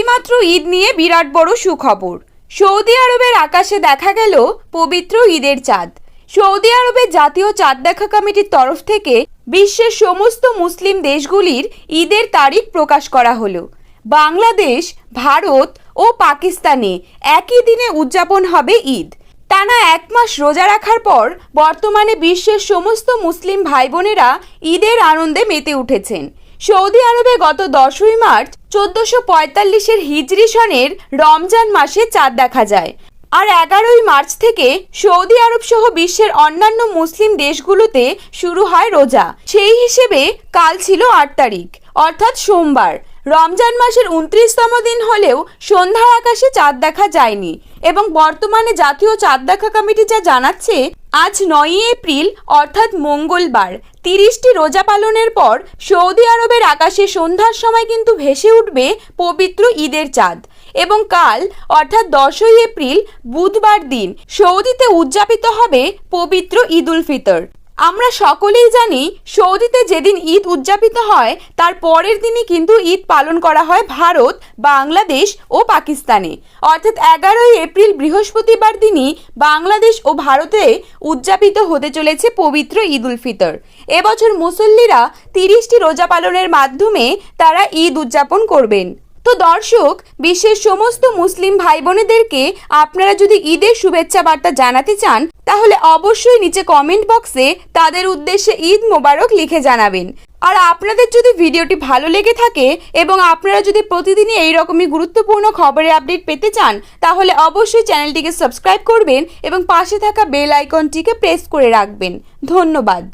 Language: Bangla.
এইমাত্র ঈদ নিয়ে বিরাট বড় সুখবর। সৌদি আরবের আকাশে দেখা গেল পবিত্র ঈদের চাঁদ। সৌদি আরবের জাতীয় চাঁদ দেখা কমিটির তরফ থেকে বিশ্বের সমস্ত মুসলিম দেশগুলির ঈদের তারিখ প্রকাশ করা হলো। বাংলাদেশ, ভারত ও পাকিস্তানে একই দিনে উদযাপন হবে ঈদ। টানা এক মাস রোজা রাখার পর বর্তমানে বিশ্বের সমস্ত মুসলিম ভাই বোনেরা ঈদের আনন্দে মেতে উঠেছেন। সৌদি আরবে গত 10ই মার্চ 1445 হিজরি সনের রমজান মাসে চাঁদ দেখা যায়। আর 11ই মার্চ থেকে সৌদি আরব সহ বিশ্বের অন্যান্য মুসলিম দেশগুলোতে শুরু হয় রোজা। সেই হিসেবে কাল ছিল 8 তারিখ, অর্থাৎ সোমবার। রমজান মাসের 29তম দিন হলেও সন্ধ্যার আকাশে চাঁদ দেখা যায়নি এবং বর্তমানে জাতীয় চাঁদ দেখা কমিটি যা জানাচ্ছে, আজ 9ই এপ্রিল অর্থাৎ মঙ্গলবার 30টি রোজা পালনের পর সৌদি আরবের আকাশে সন্ধ্যার সময় কিন্তু ভেসে উঠবে পবিত্র ঈদের চাঁদ এবং কাল অর্থাৎ 10ই এপ্রিল বুধবার দিন সৌদিতে উদযাপিত হবে পবিত্র ঈদ উল ফিতর। আমরা সকলেই জানি সৌদিতে যেদিন ঈদ উদযাপিত হয় তার পরের দিনই কিন্তু ঈদ পালন করা হয় ভারত, বাংলাদেশ ও পাকিস্তানে। অর্থাৎ 11ই এপ্রিল বৃহস্পতিবার দিনই বাংলাদেশ ও ভারতে উদযাপিত হতে চলেছে পবিত্র ঈদ উল ফিতর। এবছর মুসল্লিরা 30টি রোজা পালনের মাধ্যমে তারা ঈদ উদযাপন করবেন। তো দর্শক, বিশ্বের সমস্ত মুসলিম ভাই বোনেদেরকে আপনারা যদি ঈদের শুভেচ্ছা বার্তা জানাতে চান তাহলে অবশ্যই নিচে কমেন্ট বক্সে তাদের উদ্দেশ্যে ঈদ মোবারক লিখে জানাবেন। আর আপনাদের যদি ভিডিওটি ভালো লেগে থাকে এবং আপনারা যদি প্রতিদিনই এইরকমই গুরুত্বপূর্ণ খবরের আপডেট পেতে চান তাহলে অবশ্যই চ্যানেলটিকে সাবস্ক্রাইব করবেন এবং পাশে থাকা বেল আইকনটিকে প্রেস করে রাখবেন। ধন্যবাদ।